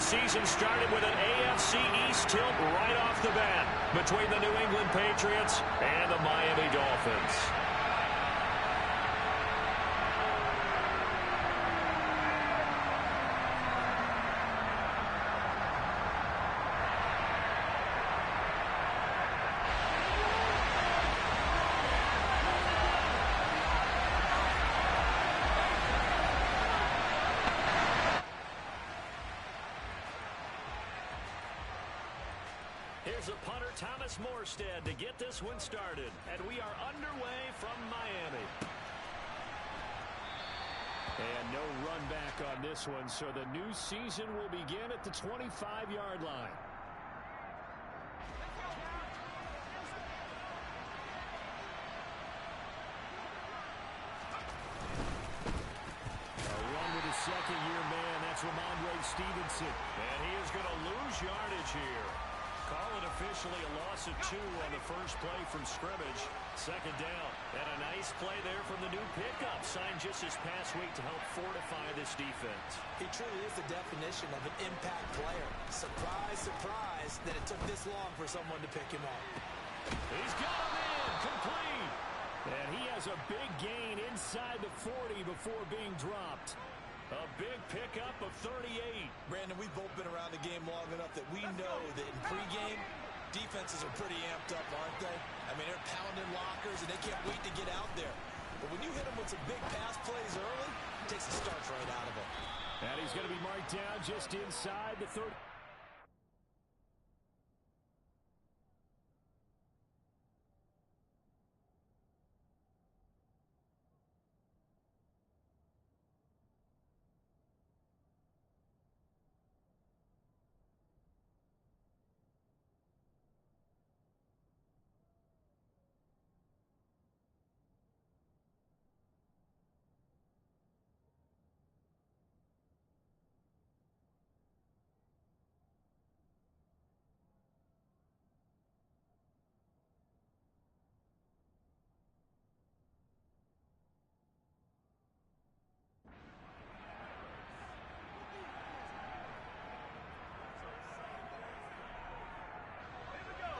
season started with an AFC East tilt right off the bat between the New England Patriots and the Miami Dolphins. Here's a punter, Thomas Morstead, to get this one started. And we are underway from Miami. And no run back on this one, so the new season will begin at the 25-yard line. A run with a second-year man, that's Ramondre Stevenson. And he is going to lose yardage here. Call it officially a loss of 2 on the first play from scrimmage. Second down. And a nice play there from the new pickup, signed just this past week to help fortify this defense. He truly is the definition of an impact player. Surprise, surprise that it took this long for someone to pick him up. He's got him in, complete. And he has a big gain inside the 40 before being dropped. A big pickup of 38. Brandon, we've both been around the game long enough that we know that in pregame, defenses are pretty amped up, aren't they? I mean, they're pounding lockers, and they can't wait to get out there. But when you hit them with some big pass plays early, it takes the starch right out of them. And he's going to be marked down just inside the 30.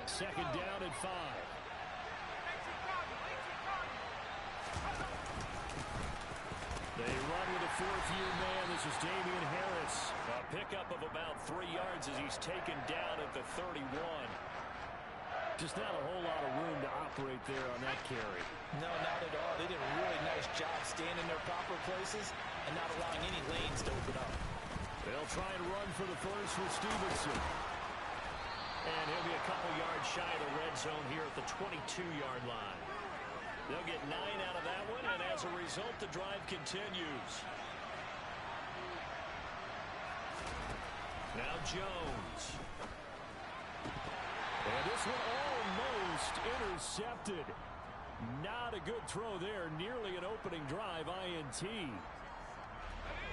Second down and 5. They run with a fourth-year man. This is Damian Harris. A pickup of about 3 yards as he's taken down at the 31. Just not a whole lot of room to operate there on that carry. No, not at all. They did a really nice job staying in their proper places and not allowing any lanes to open up. They'll try and run for the first with Stevenson. And he'll be a couple yards shy of the red zone here at the 22-yard line. They'll get 9 out of that one, and as a result, the drive continues. Now Jones. And this one almost intercepted. Not a good throw there. Nearly an opening drive, INT.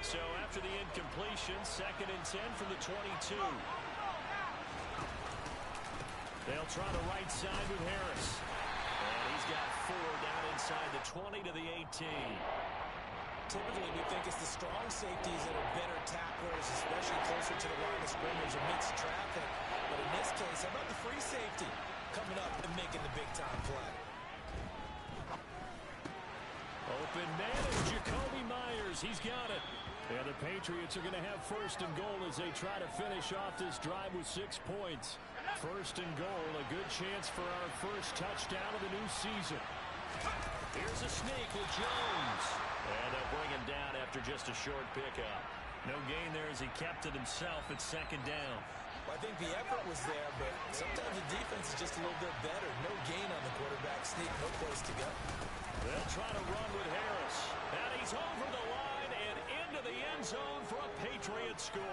So after the incompletion, 2nd and 10 from the 22. They'll try the right side with Harris. And he's got 4 down inside the 20 to the 18. Typically, we think it's the strong safeties that are better tacklers, especially closer to the line of scrimmage amidst traffic. But in this case, how about the free safety coming up and making the big-time play? Open man is Jacoby Myers. He's got it. And the Patriots are going to have 1st and goal as they try to finish off this drive with 6 points. 1st and goal, a good chance for our first touchdown of the new season. Here's a sneak with Jones. And they'll bring him down after just a short pickup. No gain there as he kept it himself at 2nd down. Well, I think the effort was there, but sometimes the defense is just a little bit better. No gain on the quarterback sneak, no place to go. They'll try to run with Harris. And he's over the line and into the end zone for a Patriot score.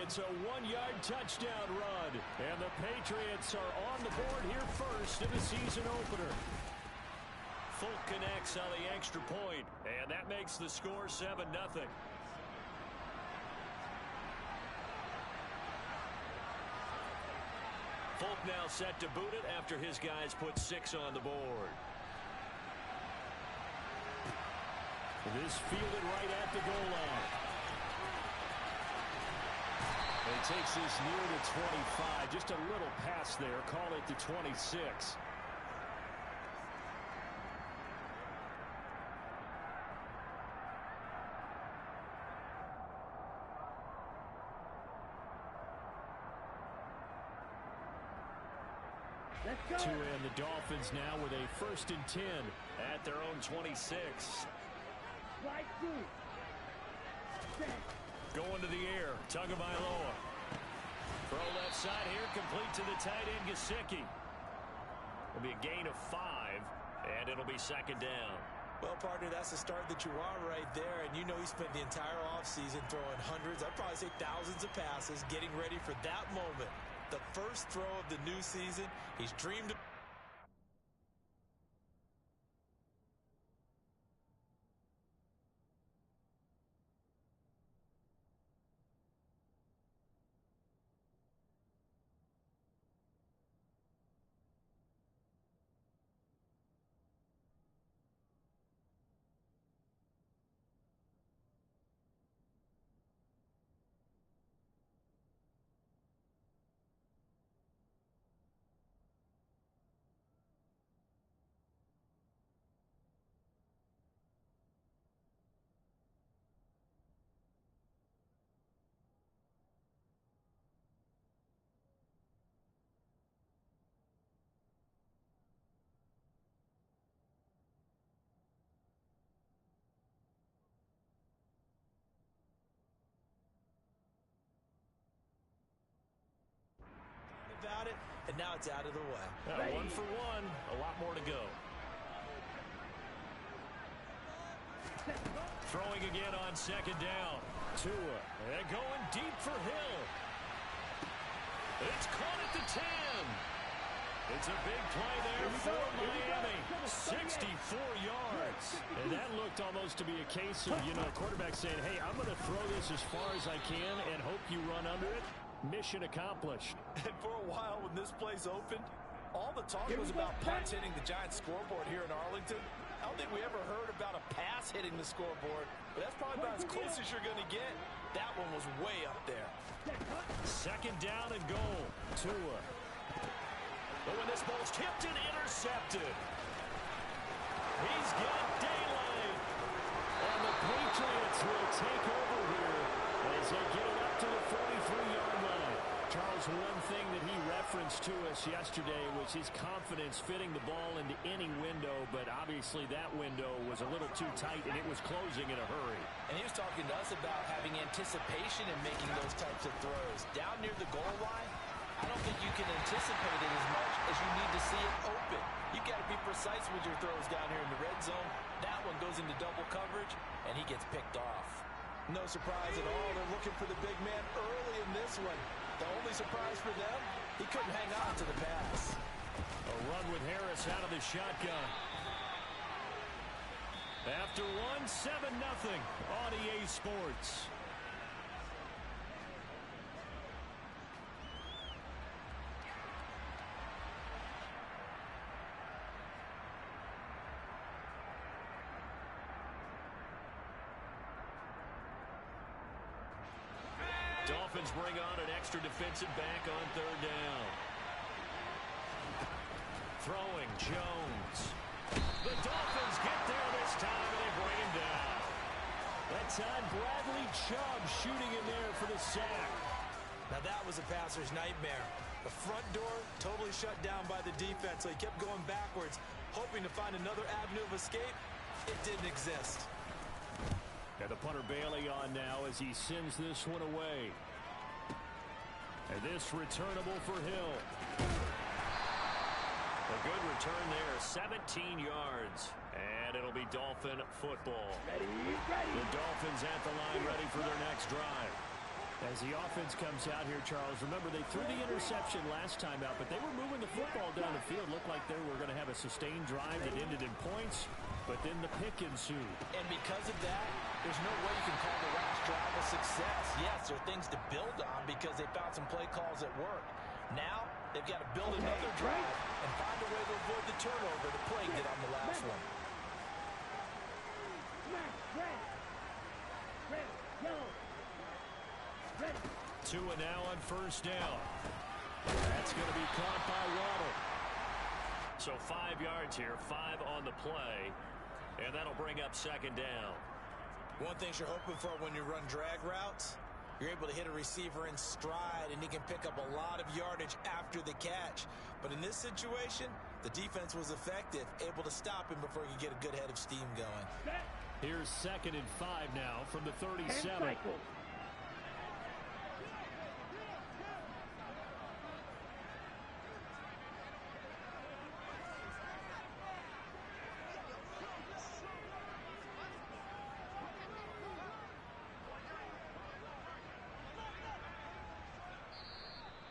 It's a 1-yard touchdown run. And the Patriots are on the board here first in the season opener. Folk connects on the extra point. And that makes the score 7-0. Folk now set to boot it after his guys put 6 on the board. This fielded right at the goal line. takes this near to 25. Just a little pass there. Call it the 26. To end the Dolphins now with a 1st and 10 at their own 26. Going to the air, Tagovailoa. Throw left side here, complete to the tight end, Gesicki. It'll be a gain of 5, and it'll be 2nd down. Well, partner, that's the start that you want right there, and you know he spent the entire offseason throwing hundreds, I'd probably say thousands of passes, getting ready for that moment. The first throw of the new season, he's dreamed of. About it, and now it's out of the way. 1 for 1, a lot more to go. Throwing again on 2nd down. Tua, and going deep for Hill. It's caught at the 10. It's a big play there for Miami. 64 yards. And that looked almost to be a case of, quarterback saying, hey, I'm going to throw this as far as I can and hope you run under it. Mission accomplished. And for a while when this place opened, all the talk was about punts hitting the Giants scoreboard here in Arlington. I don't think we ever heard about a pass hitting the scoreboard, but that's probably about as close as you're going to get. That one was way up there. 2nd down and goal. Tua. But when this ball's tipped and intercepted, he's got daylight. And the Patriots will take over here as they get it up to the 43-yard line. Charles, one thing that he referenced to us yesterday was his confidence fitting the ball into any window, but obviously that window was a little too tight, and it was closing in a hurry. And he was talking to us about having anticipation in making those types of throws. Down near the goal line, I don't think you can anticipate it as much as you need to see it open. You've got to be precise with your throws down here in the red zone. That one goes into double coverage, and he gets picked off. No surprise at all. They're looking for the big man early in this one. The only surprise for them, he couldn't hang on to the pass. A run with Harris out of the shotgun. After one, 7-0 on EA Sports. Dolphins bring on an extra defensive back on 3rd down. Throwing, Jones. The Dolphins get there this time, and they bring him down. That time, Bradley Chubb shooting in there for the sack. Now that was a passer's nightmare. The front door totally shut down by the defense, so he kept going backwards, hoping to find another avenue of escape. It didn't exist. And the punter Bailey on now as he sends this one away. And this returnable for Hill. A good return there, 17 yards. And it'll be Dolphin football. The Dolphins at the line ready for their next drive. As the offense comes out here, Charles, remember they threw the interception last time out, but they were moving the football down the field. Looked like they were going to have a sustained drive that ended in points, but then the pick ensued. And because of that, there's no way you can call the last drive a success. Yes, there are things to build on because they found some play calls that work. Now, they've got to build another drive and find a way to avoid the turnover that plagued it on the last one. Tua now on first down. That's going to be caught by Waddle. So 5 yards here, 5 on the play, and that'll bring up second down. One thing you're hoping for when you run drag routes, you're able to hit a receiver in stride, and he can pick up a lot of yardage after the catch. But in this situation, the defense was effective, able to stop him before he could get a good head of steam going. Here's 2nd and 5 now from the 37.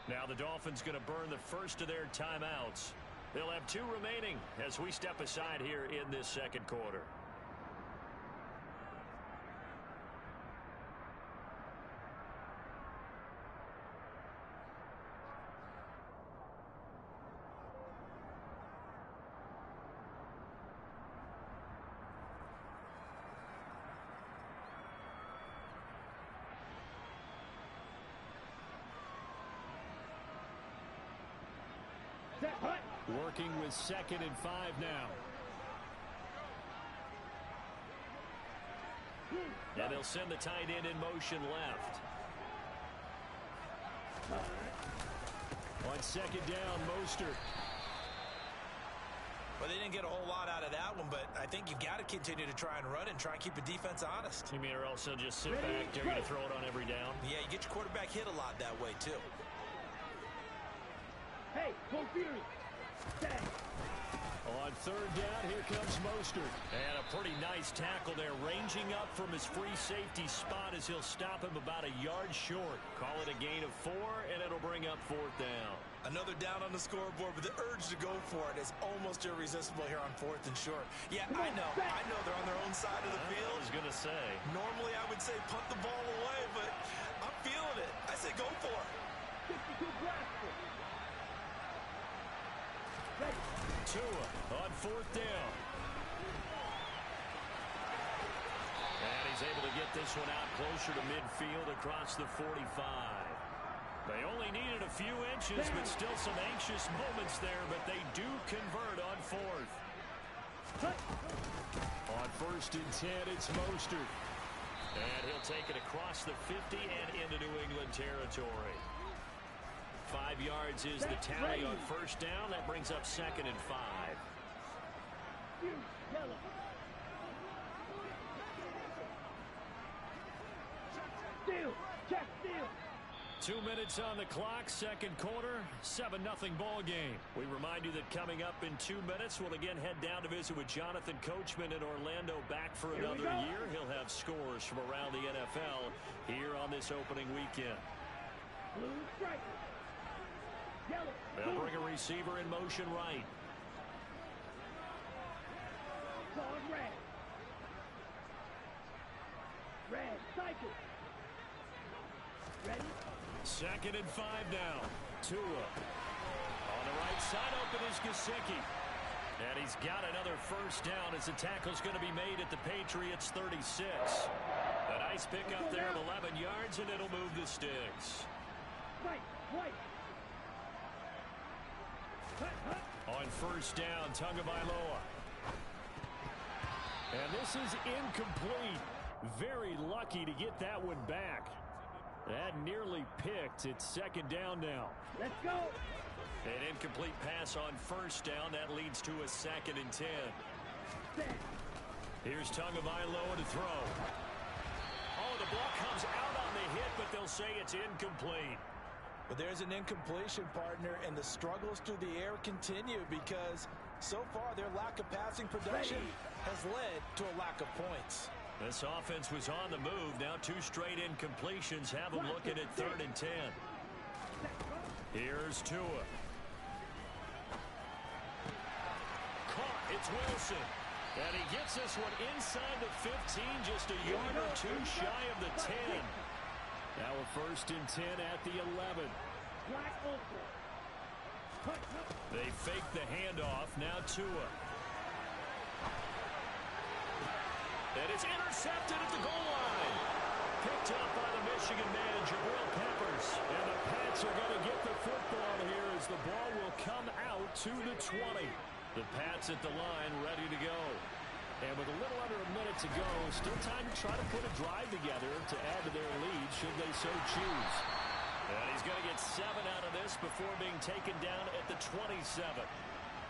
Now the Dolphins going to burn the first of their timeouts. They'll have 2 remaining as we step aside here in this second quarter. Working with 2nd and 5 now. And they'll send the tight end in motion left. On 2nd down, Mostert. Well, they didn't get a whole lot out of that one, but I think you've got to continue to try and run and try and keep the defense honest. You mean or else they'll just sit back, they're going to throw it on every down? Yeah, you get your quarterback hit a lot that way, too. Hey, go Fury. On 3rd down, here comes Mostert. And a pretty nice tackle there, ranging up from his free safety spot as he'll stop him about a yard short. Call it a gain of 4, and it'll bring up 4th down. Another down on the scoreboard, but the urge to go for it is almost irresistible here on 4th and short. Yeah, I know they're on their own side of the field. I was going to say. Normally I would say punt the ball away, but I'm feeling it. I say go for it. 62 blaster. Tua on 4th down. And he's able to get this one out closer to midfield across the 45. They only needed a few inches, but still some anxious moments there, but they do convert on 4th. On 1st and 10, it's Mostert. And he'll take it across the 50 and into New England territory. 5 yards is the tally on 1st down. That brings up 2nd and 5. Check, steal. 2 minutes on the clock, second quarter, 7-0 ball game. We remind you that coming up in 2 minutes, we'll again head down to visit with Jonathan Coachman in Orlando, back for another year. He'll have scores from around the NFL here on this opening weekend. Blue strike. Yellow. They'll bring a receiver in motion right. On red. Red, cycle. Ready? 2nd and 5 now. Tua. On the right side, open is Gesicki. And he's got another first down as the tackle's going to be made at the Patriots 36. A nice pickup there of 11 yards, and it'll move the sticks. Right, right. On 1st down, Tagovailoa. And this is incomplete. Very lucky to get that one back. That nearly picked. It's 2nd down now. Let's go. An incomplete pass on 1st down. That leads to a 2nd and 10. Here's Tagovailoa to throw. Oh, the ball comes out on the hit, but they'll say it's incomplete. But there's an incompletion, partner, and the struggles through the air continue because so far their lack of passing production has led to a lack of points. This offense was on the move. Now 2 straight incompletions have them looking at 3rd and 10. Here's Tua. Caught. It's Wilson. And he gets this one inside the 15, just a yard or 2 shy of the 10. Now a 1st and 10 at the 11. They fake the handoff. Now Tua. And it's intercepted at the goal line. Picked up by the Michigan man, Jabril Peppers. Patriots are going to get the football here as the ball will come out to the 20. The Pats at the line ready to go. And with a little under a minute to go, still time to try to put a drive together to add to their lead should they so choose. And he's going to get 7 out of this before being taken down at the 27.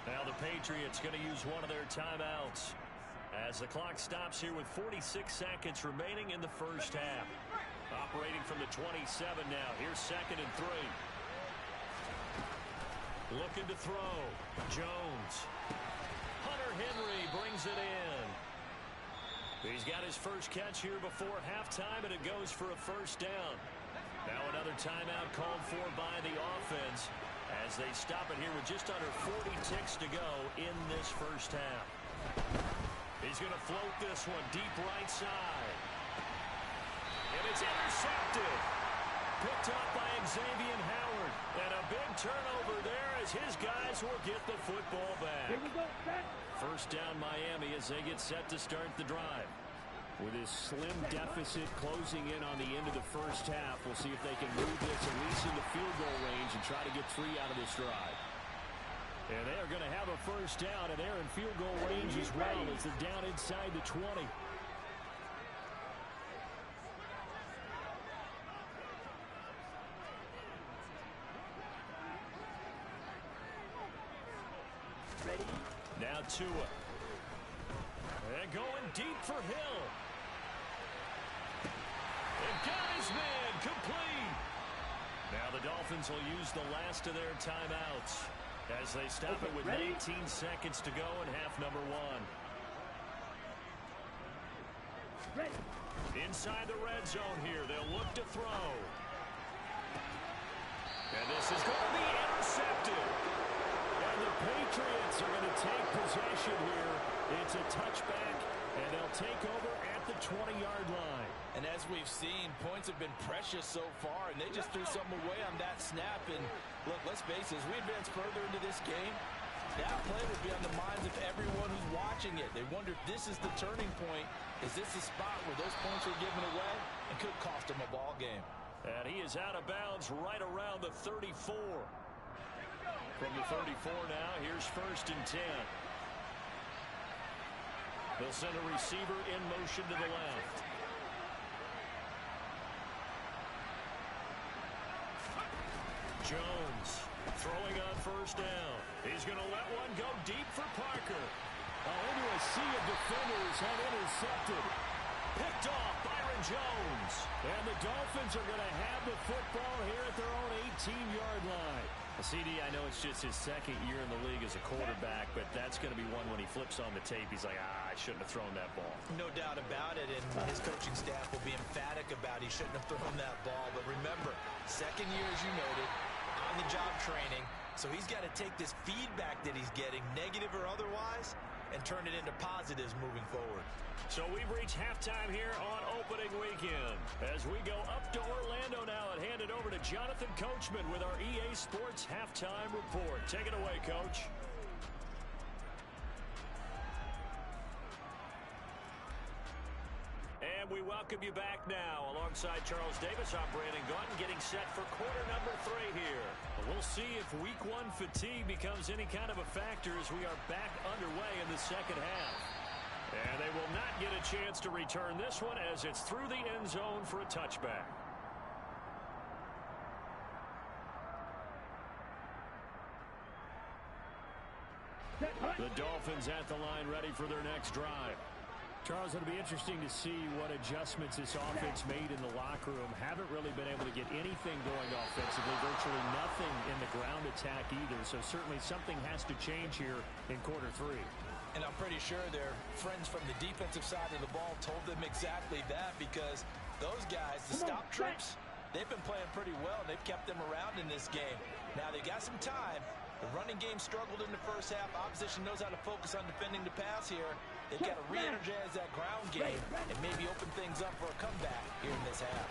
Now the Patriots going to use one of their timeouts as the clock stops here with 46 seconds remaining in the first half. Operating from the 27 now. Here's 2nd and 3. Looking to throw. Jones. Hunter Henry brings it in. He's got his first catch here before halftime, and it goes for a first down. Now another timeout called for by the offense as they stop it here with just under 40 ticks to go in this first half. He's going to float this one deep right side. And it's intercepted. Picked up by Xavier Howard. And a big turnover there as his guys will get the football back. Here we go, set. First down Miami as they get set to start the drive. With his slim deficit closing in on the end of the first half, we'll see if they can move this at least into field goal range and try to get 3 out of this drive. And they are going to have a first down, and they're in field goal range as well as they're down inside the 20. Ready? Now Tua. And going deep for Hill. And got his man complete. Now the Dolphins will use the last of their timeouts as they stop it with 19 seconds to go in half number 1. Ready. Inside the red zone here, they'll look to throw. And this is going to be intercepted. And the Patriots are going to take possession here. It's a touchback, and they'll take over at the 20-yard line. And as we've seen, points have been precious so far, and they just threw something away on that snap. And look, let's face it, as we advance further into this game, that play will be on the minds of everyone who's watching it. They wonder if this is the turning point. Is this the spot where those points are given away and could cost them a ball game? And he is out of bounds right around the 34. From the 34 now, here's 1st and 10. They'll send a receiver in motion to the left. Jones throwing on first down. He's going to let one go deep for Parker. Into a sea of defenders and intercepted. Picked off Byron Jones. And the Dolphins are going to have the football here at their own 18-yard line. CD, I know it's just his 2nd year in the league as a quarterback, but that's going to be one when he flips on the tape. He's like, I shouldn't have thrown that ball. No doubt about it, and his coaching staff will be emphatic about he shouldn't have thrown that ball. But remember, 2nd year, as you noted, on-the-job training, so he's got to take this feedback that he's getting, negative or otherwise, and turn it into positives moving forward. So we've reached halftime here on opening weekend. As we go up to Orlando now and hand it over to Jonathan Coachman with our EA Sports Halftime Report. Take it away, Coach. And we welcome you back now. Alongside Charles Davis, I'm Brandon Gaudin, getting set for quarter number 3 here. We'll see if week 1 fatigue becomes any kind of a factor as we are back underway in the second half. And they will not get a chance to return this one as it's through the end zone for a touchback. The Dolphins at the line ready for their next drive. Charles, it'll be interesting to see what adjustments this offense made in the locker room. Haven't really been able to get anything going offensively, virtually nothing in the ground attack either. So certainly something has to change here in quarter 3. And I'm pretty sure their friends from the defensive side of the ball told them exactly that, because those guys, the stop trips, they've been playing pretty well, and they've kept them around in this game. Now, they got some time. The running game struggled in the first half. Opposition knows how to focus on defending the pass here. They've got to re-energize that ground game and maybe open things up for a comeback here in this half.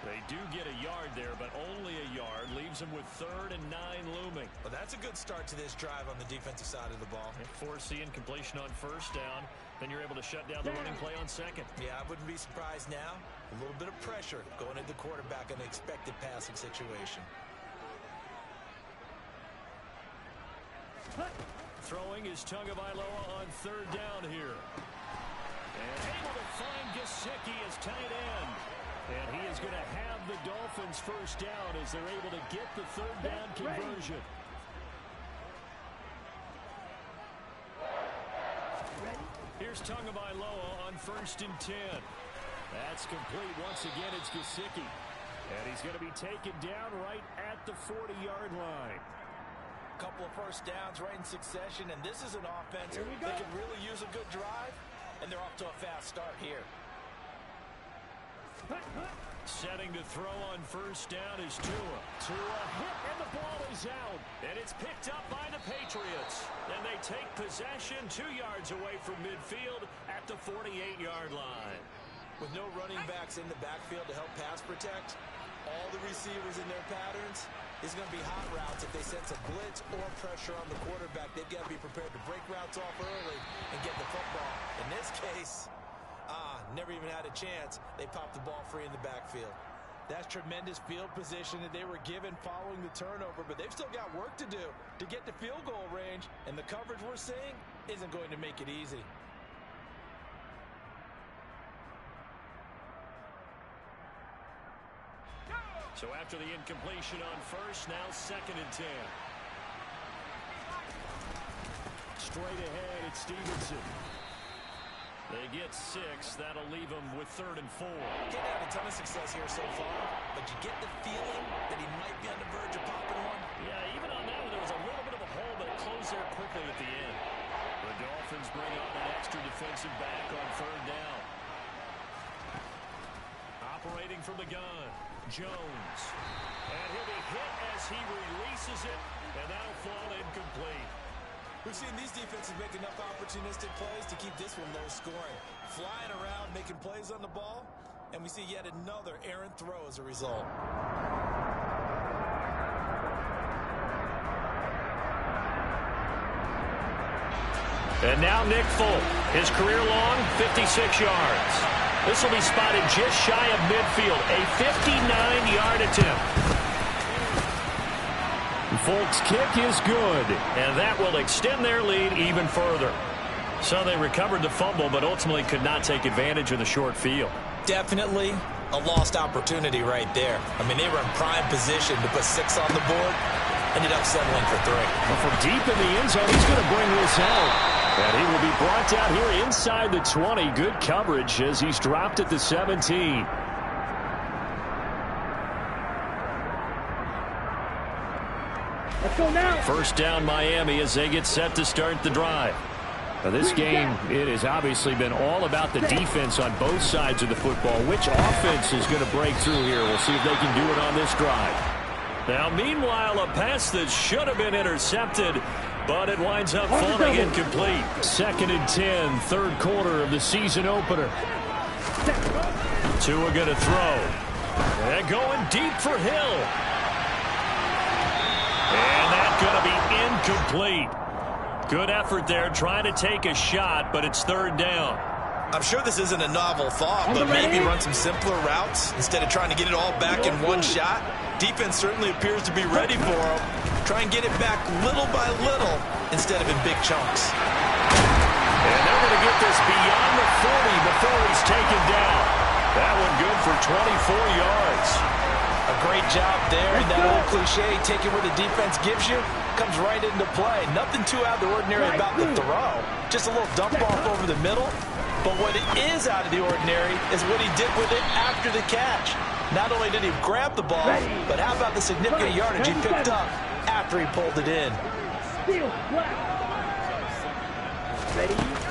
They do get a yard there, but only a yard. Leaves them with 3rd and 9 looming. Well, that's a good start to this drive on the defensive side of the ball. If forcing incompletion on 1st down, then you're able to shut down the running play on 2nd. Yeah, I wouldn't be surprised now. A little bit of pressure going at the quarterback in an expected passing situation. Throwing is Tagovailoa on 3rd down here. And able to find Gesicki as tight end. And he is going to have the Dolphins' 1st down as they're able to get the 3rd down conversion. Here's Tagovailoa on 1st and 10. That's complete. Once again, it's Gesicki. And he's going to be taken down right at the 40-yard line. Couple of 1st downs right in succession, and this is an offense that can really use a good drive, and they're off to a fast start here. Setting to throw on 1st down is Tua. Tua hit, and the ball is out. And it's picked up by the Patriots. And they take possession 2 yards away from midfield at the 48-yard line. With no running backs in the backfield to help pass protect, all the receivers in their patterns is going to be hot routes. If they sense a blitz or pressure on the quarterback, they've got to be prepared to break routes off early and get the football. In this case, never even had a chance. They popped the ball free in the backfield. That's tremendous field position that they were given following the turnover, but they've still got work to do to get to field goal range, and the coverage we're seeing isn't going to make it easy. So after the incompletion on 1st, now 2nd and 10. Straight ahead, it's Stevenson. They get 6. That'll leave them with 3rd and 4. Getting had a ton of success here so far, but you get the feeling that he might be on the verge of popping one. Yeah, even on that one, there was a little bit of a hole, but it closed there quickly at the end. The Dolphins bring on an extra defensive back on 3rd down. Operating from the gun, Jones. And he'll be hit as he releases it, and that'll fall incomplete. We've seen these defenses make enough opportunistic plays to keep this one low scoring. Flying around, making plays on the ball, and we see yet another errant throw as a result. And now Nick Folk, his career long 56 yards. This will be spotted just shy of midfield, a 59-yard attempt. Folk's kick is good, and that will extend their lead even further. So they recovered the fumble, but ultimately could not take advantage of the short field. Definitely a lost opportunity right there. I mean, they were in prime position to put 6 on the board, ended up settling for 3. Well, from deep in the end zone, he's going to bring this out. And he will be brought down here inside the 20. Good coverage as he's dropped at the 17. Let's go now. 1st down Miami as they get set to start the drive. Now this game, it has obviously been all about the defense on both sides of the football. Which offense is going to break through here? We'll see if they can do it on this drive. Now, meanwhile, a pass that should have been intercepted, but it winds up falling incomplete. 2nd and 10, 3rd quarter of the season opener. Tua going to throw. And going deep for Hill. And that's going to be incomplete. Good effort there, trying to take a shot, but it's 3rd down. I'm sure this isn't a novel thought, but maybe run some simpler routes instead of trying to get it all back in one shot. Defense certainly appears to be ready for him. Try and get it back little by little instead of in big chunks. And they're going to get this beyond the 40 before he's taken down. That one good for 24 yards. A great job there, and that old cliche, taking what the defense gives you, comes right into play. Nothing too out of the ordinary about the throw. Just a little dump off over the middle. But what is out of the ordinary is what he did with it after the catch. Not only did he grab the ball, but how about the significant yardage he picked up after he pulled it in.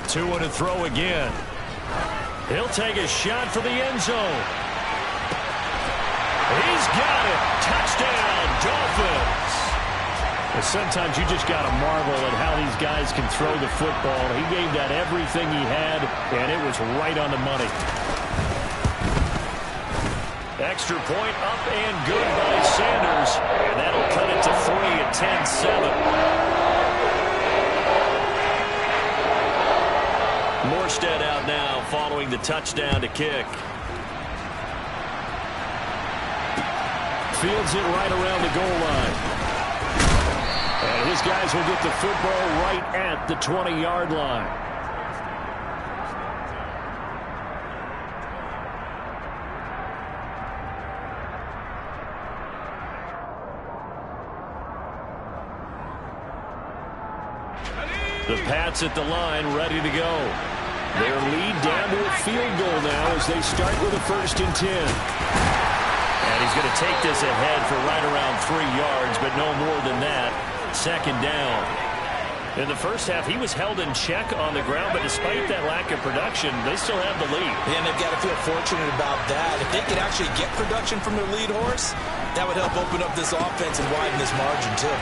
Tua to throw again. He'll take a shot for the end zone. He's got it. Touchdown, Dolphins. Well, sometimes you just got to marvel at how these guys can throw the football. He gave that everything he had, and it was right on the money. Extra point up and good by Sanders. And that'll cut it to 3 at 10-7. Morstead out now following the touchdown to kick. Fields it right around the goal line. And his guys will get the football right at the 20-yard line. The Pats at the line, ready to go. Their lead down to a field goal now as they start with a 1st and 10. And he's going to take this ahead for right around 3 yards, but no more than that. 2nd down. In the first half, he was held in check on the ground, but despite that lack of production, they still have the lead. And they've got to feel fortunate about that. If they could actually get production from their lead horse, that would help open up this offense and widen this margin, too.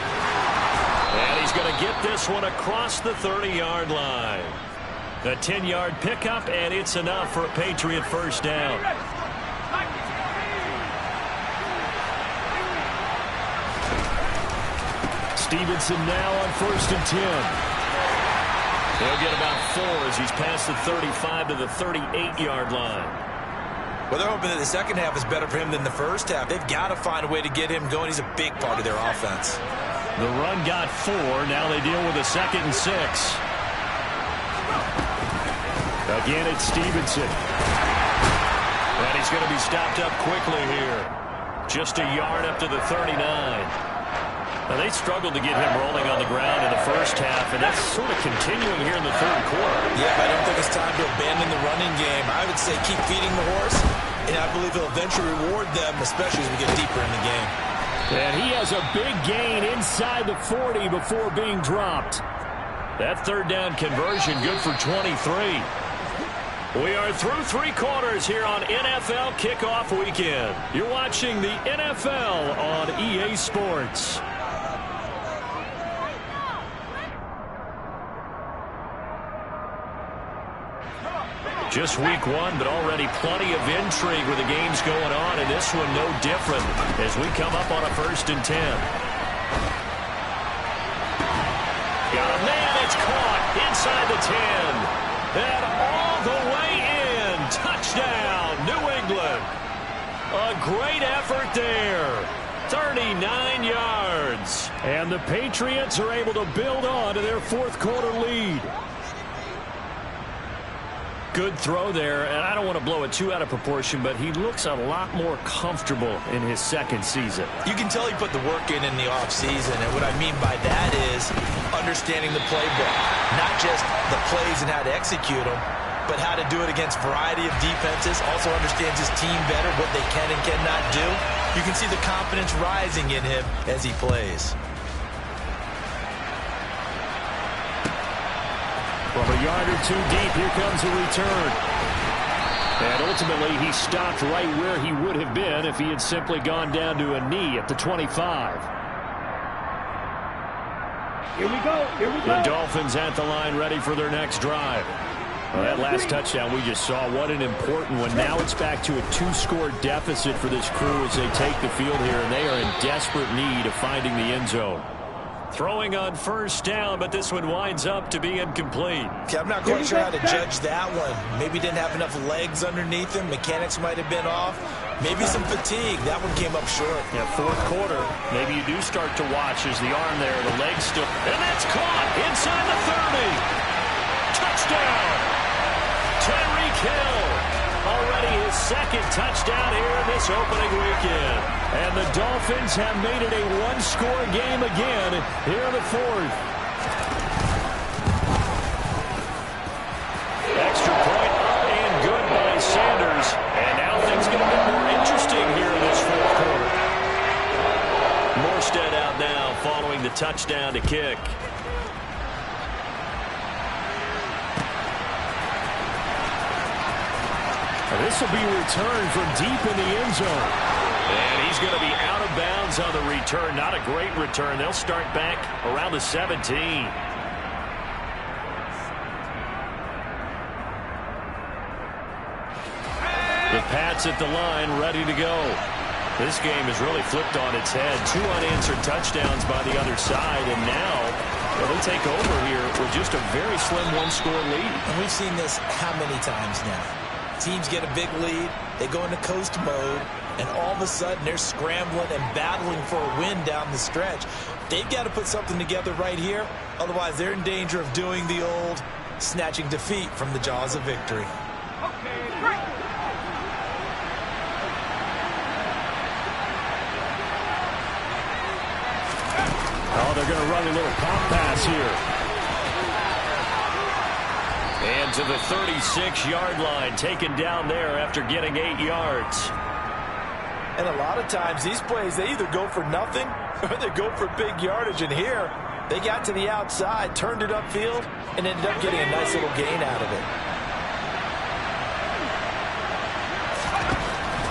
And he's going to get this one across the 30-yard line. A 10-yard pickup, and it's enough for a Patriot 1st down. Stevenson now on 1st and 10. He'll get about 4 as he's past the 35 to the 38-yard line. Well, they're hoping that the second half is better for him than the first half. They've got to find a way to get him going. He's a big part of their offense. The run got 4. Now they deal with a 2nd and 6. Again, it's Stevenson. And he's going to be stopped up quickly here. Just a yard up to the 39. Now, they struggled to get him rolling on the ground in the first half, and that's sort of continuing here in the 3rd quarter. Yeah, I don't think it's time to abandon the running game. I would say keep feeding the horse, and I believe he'll eventually reward them, especially as we get deeper in the game. And he has a big gain inside the 40 before being dropped. That 3rd down conversion good for 23. We are through 3 quarters here on NFL Kickoff Weekend. You're watching the NFL on EA Sports. Just week 1, but already plenty of intrigue with the games going on, and this one no different as we come up on a 1st and 10. Got a man, it's caught inside the 10. And all the way in. Touchdown, New England. A great effort there. 39 yards. And the Patriots are able to build on to their 4th quarter lead. Good throw there, and I don't want to blow it too out of proportion, but he looks a lot more comfortable in his 2nd season. You can tell he put the work in the offseason, and what I mean by that is understanding the playbook. Not just the plays and how to execute them, but how to do it against a variety of defenses. Also understands his team better, what they can and cannot do. You can see the confidence rising in him as he plays. From a yard or 2 deep, here comes a return. And ultimately, he stopped right where he would have been if he had simply gone down to a knee at the 25. Here we go. Here we go. The Dolphins at the line ready for their next drive. Well, that last touchdown we just saw, what an important one. Now it's back to a 2-score deficit for this crew as they take the field here, and they are in desperate need of finding the end zone. Throwing on 1st down, but this one winds up to be incomplete. Okay, I'm not quite sure how to judge that one. Maybe didn't have enough legs underneath him. Mechanics might have been off. Maybe some fatigue. That one came up short. Yeah, 4th quarter. Maybe you do start to watch as the arm there, the leg still. And that's caught inside the 30. Touchdown. Tyreek Hill. Already his 2nd touchdown here in this opening weekend. And the Dolphins have made it a 1-score game again here in the 4th. Extra point up and good by Sanders. And now things get a bit more interesting here in this 4th quarter. Morstead out now following the touchdown to kick. This will be returned from deep in the end zone. And he's going to be out of bounds on the return. Not a great return. They'll start back around the 17. The Pats at the line, ready to go. This game has really flipped on its head. 2 unanswered touchdowns by the other side, and now they take over here with just a very slim one-score lead. And we've seen this how many times now? Teams get a big lead, they go into coast mode, and all of a sudden they're scrambling and battling for a win down the stretch. They've got to put something together right here, otherwise they're in danger of doing the old snatching defeat from the jaws of victory. Okay, great. Oh, they're going to run a little pop pass here. And to the 36-yard line, taken down there after getting 8 yards. And a lot of times these plays, they either go for nothing or they go for big yardage. And here, they got to the outside, turned it upfield, and ended up getting a nice little gain out of it.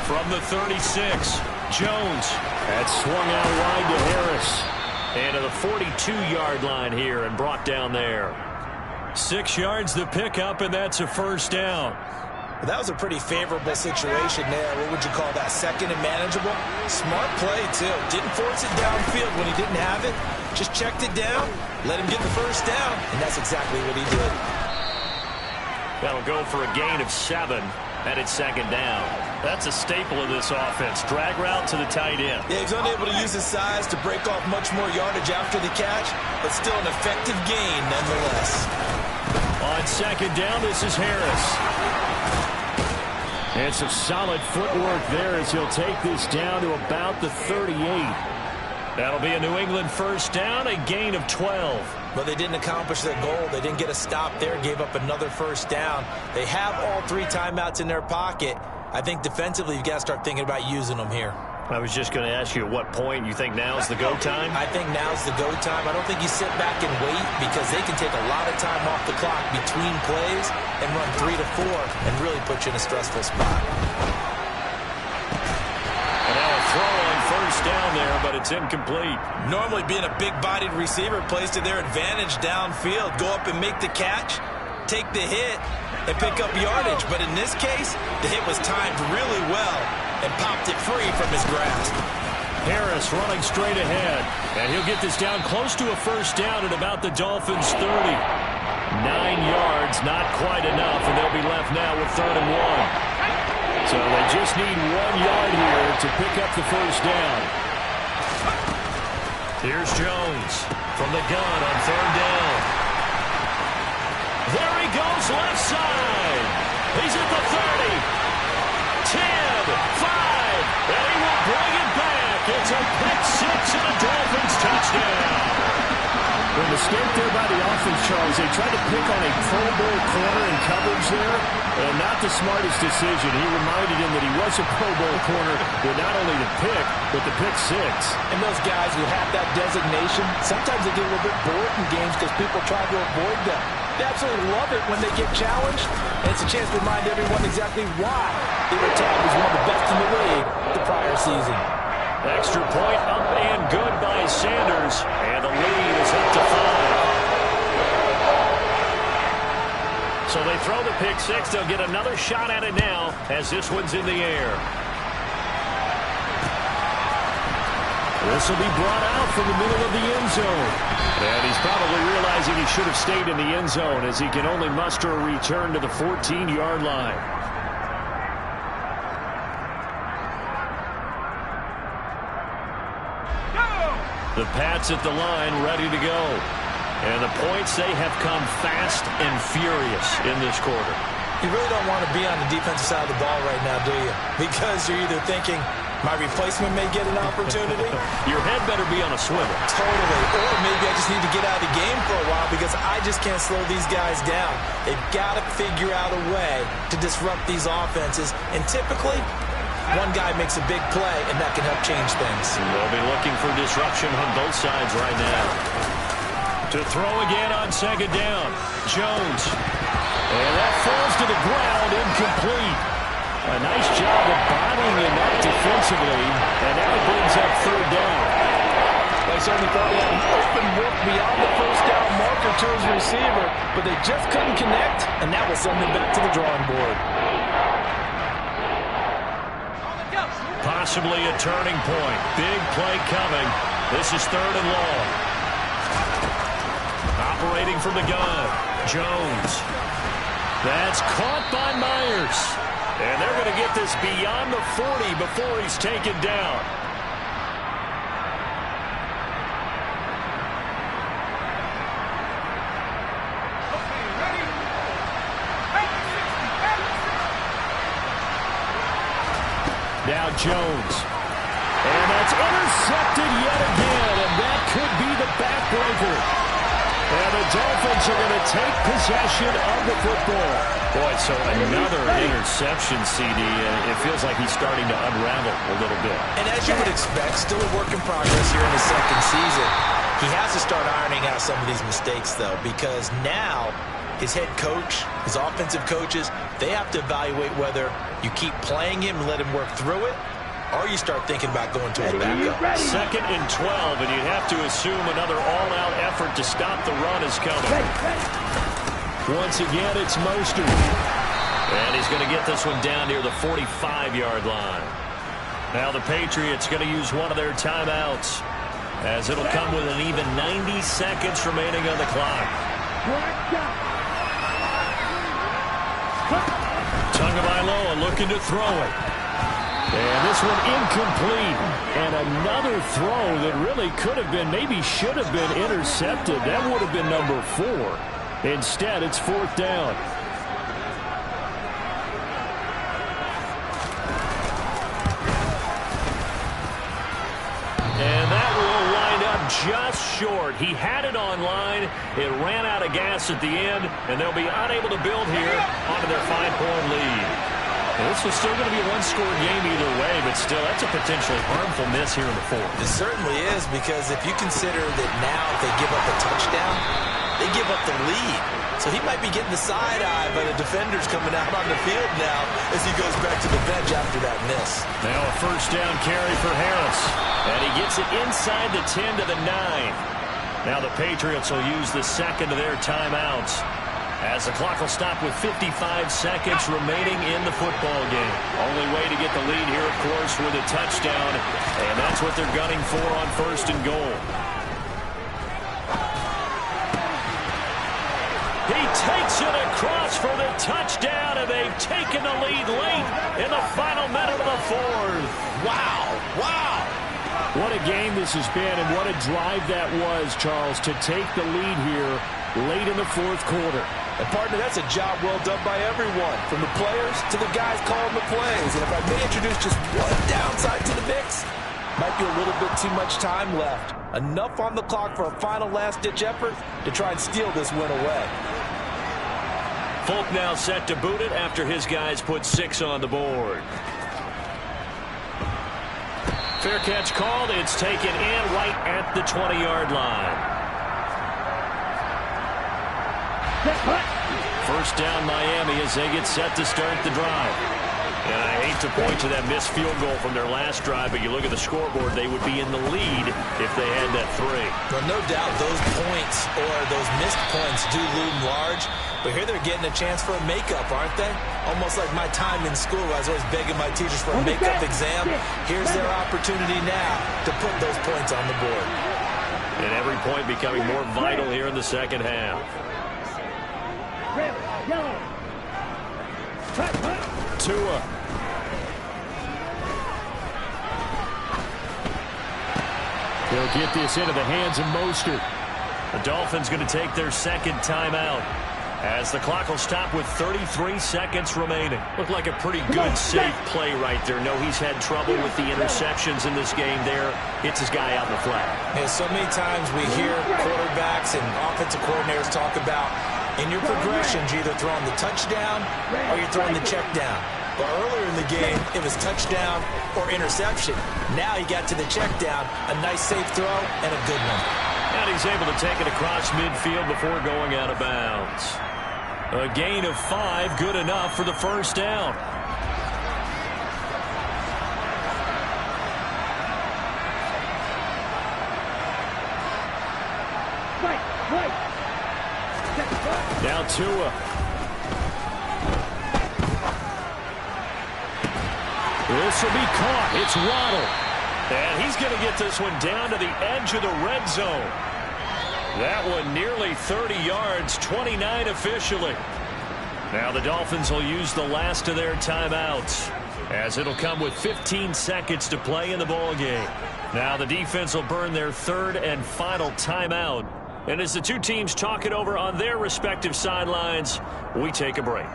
From the 36, Jones. That swung out wide to Harris. And to the 42-yard line here and brought down there. 6 yards the pickup, and that's a first down. Well, that was a pretty favorable situation there. What would you call that? Second and manageable? Smart play, too. Didn't force it downfield when he didn't have it. Just checked it down, let him get the first down, and that's exactly what he did. That'll go for a gain of 7, and it's second down. That's a staple of this offense. Drag route to the tight end. Yeah, he's unable to use his size to break off much more yardage after the catch, but still an effective gain nonetheless. On second down, this is Harris. And some solid footwork there as he'll take this down to about the 38. That'll be a New England first down, a gain of 12. But they didn't accomplish their goal. They didn't get a stop there, gave up another first down. They have all 3 timeouts in their pocket. I think defensively you've got to start thinking about using them here. I was just going to ask you at what point you think now's the go time? I think now's the go time. I don't think you sit back and wait because they can take a lot of time off the clock between plays and run 3 to 4 and really put you in a stressful spot. And now a throw on first down there, but it's incomplete. Normally being a big-bodied receiver plays to their advantage downfield. Go up and make the catch, take the hit, and pick up yardage. But in this case, the hit was timed really well and popped it free from his grasp. Harris running straight ahead. And he'll get this down close to a first down at about the Dolphins' 30. 9 yards, not quite enough, and they'll be left now with 3rd and 1. So they just need 1 yard here to pick up the first down. Here's Jones from the gun on 3rd down. There he goes, left side. He's at the 30. 10, 5, and he will bring it back. It's a pick 6 and a Dolphins touchdown. The mistake there by the offense, Charles, they tried to pick on a Pro Bowl corner in coverage there, and not the smartest decision. He reminded him that he was a Pro Bowl corner with not only the pick, but the pick 6. And those guys who have that designation, sometimes they get a little bit bored in games because people try to avoid them. They absolutely love it when they get challenged, and it's a chance to remind everyone exactly why they were tagged as one of the best in the league the prior season. Extra point up and good by Sanders, and the lead is up to 5. So they throw the pick 6. They'll get another shot at it now as this one's in the air. This will be brought out from the middle of the end zone. And he's probably realizing he should have stayed in the end zone as he can only muster a return to the 14-yard line. The Pats at the line, ready to go. And the points, they have come fast and furious in this quarter. You really don't want to be on the defensive side of the ball right now, do you? Because you're either thinking, my replacement may get an opportunity. Your head better be on a swivel. Totally. Or maybe I just need to get out of the game for a while because I just can't slow these guys down. They've got to figure out a way to disrupt these offenses. And typically, one guy makes a big play, and that can help change things. They'll be looking for disruption on both sides right now. To throw again on second down. Jones. And that falls to the ground, incomplete. A nice job of bottling him up defensively, and now it brings up 3rd down. They certainly thought he had an open look beyond the first down marker to his receiver, but they just couldn't connect, and that will send them back to the drawing board. possibly a turning point. Big play coming. This is 3rd and long. Operating from the gun, Jones. That's caught by Myers. And they're going to get this beyond the 40 before he's taken down. Now Jones. And that's intercepted yet again, and that could be the backbreaker. And the Dolphins are going to take possession of the football. Boy, so another interception, CD. It feels like he's starting to unravel a little bit. And as you would expect, still a work in progress here in the second season. He has to start ironing out some of these mistakes, though, because now his head coach, his offensive coaches, they have to evaluate whether you keep playing him and let him work through it, or you start thinking about going to his backup. 2nd and 12, and you'd have to assume another all-out effort to stop the run is coming. Once again, it's Mostert. And he's going to get this one down near the 45-yard line. Now the Patriots going to use one of their timeouts, as it'll come with an even 90 seconds remaining on the clock. Tagovailoa looking to throw it. And this one incomplete. And another throw that really could have been, maybe should have been intercepted. That would have been number 4. Instead, it's 4th down. And that will wind up just short. He had it on line. It ran out of gas at the end, and they'll be unable to build here onto their 5-point lead. And this was still going to be a one-score game either way, but still, that's a potentially harmful miss here in the 4th. It certainly is, because if you consider that now if they give up a touchdown, they give up the lead. So he might be getting the side-eye by the defenders coming out on the field now as he goes back to the bench after that miss. Now a 1st down carry for Harris. And he gets it inside the 10 to the 9. Now the Patriots will use the 2nd of their timeouts, as the clock will stop with 55 seconds remaining in the football game. Only way to get the lead here, of course, with a touchdown. And that's what they're gunning for on 1st and goal. He takes it across for the touchdown, and they've taken the lead late in the final minute of the 4th. Wow. Wow. What a game this has been, and what a drive that was, Charles, to take the lead here late in the 4th quarter. And, partner, that's a job well done by everyone, from the players to the guys calling the plays. And if I may introduce just one downside to the mix, might be a little bit too much time left. Enough on the clock for a final last-ditch effort to try and steal this win away. Folk now set to boot it after his guys put 6 on the board. Fair catch called. It's taken in right at the 20-yard line. 1st down Miami as they get set to start the drive. And I hate to point to that missed field goal from their last drive, but you look at the scoreboard, they would be in the lead if they had that 3. Well, no doubt those points or those missed points do loom large. But here they're getting a chance for a makeup, aren't they? Almost like my time in school. I was always begging my teachers for a makeup exam. Here's their opportunity now to put those points on the board. And every point becoming more vital here in the 2nd half. Tua. He'll get this into the hands of Mostert. The Dolphins going to take their 2nd timeout, as the clock will stop with 33 seconds remaining. Looked like a pretty good, safe play right there. No, he's had trouble with the interceptions in this game there. Hits his guy out in the flat. Yeah, so many times we hear quarterbacks and offensive coordinators talk about, in your progressions, you're either throwing the touchdown or you're throwing the check down. But earlier in the game, it was touchdown or interception. Now he got to the check down, a nice safe throw, and a good one. And he's able to take it across midfield before going out of bounds. A gain of 5, good enough for the 1st down. Now Tua. This will be caught. It's Waddle. And he's going to get this one down to the edge of the red zone. That one nearly 30 yards, 29 officially. Now the Dolphins will use the last of their timeouts, as it'll come with 15 seconds to play in the ball game. Now the defense will burn their third and final timeout. And as the two teams talk it over on their respective sidelines, we take a break.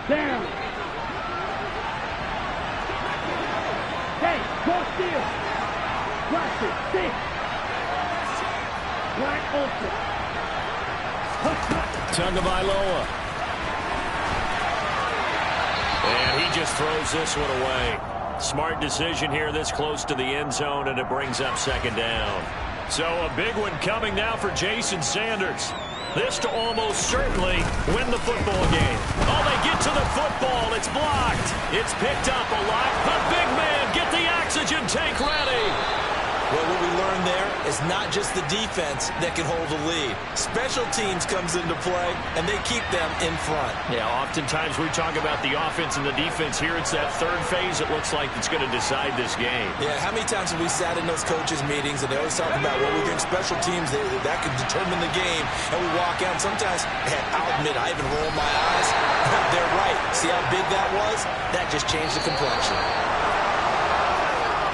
Down. Hey, go still. Watch it. Six. Wide open. Tagovailoa. And he just throws this one away. Smart decision here this close to the end zone, and it brings up second down. So a big one coming now for Jason Sanders. This to almost certainly win the football game. Oh, they get to the football. It's blocked. It's picked up a lot. The big man, get the oxygen tank ready. Well, what we learned there is not just the defense that can hold the lead. Special teams comes into play, and they keep them in front. Yeah, oftentimes we talk about the offense and the defense. Here it's that third phase it looks like that's going to decide this game. Yeah, how many times have we sat in those coaches' meetings, and they always talk about, well, we think special teams, that could determine the game, and we walk out, and sometimes, I'll admit, I even roll my eyes. They're right. See how big that was? That just changed the complexion.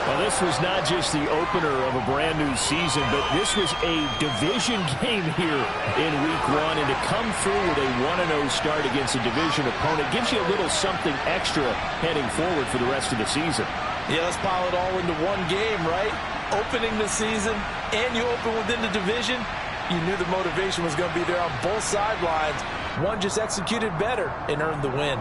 Well, this was not just the opener of a brand new season, but this was a division game here in week one. And to come through with a 1-0 start against a division opponent gives you a little something extra heading forward for the rest of the season. Yeah, let's pile it all into one game, right? Opening the season, and you open within the division. You knew the motivation was going to be there on both sidelines. One just executed better and earned the win.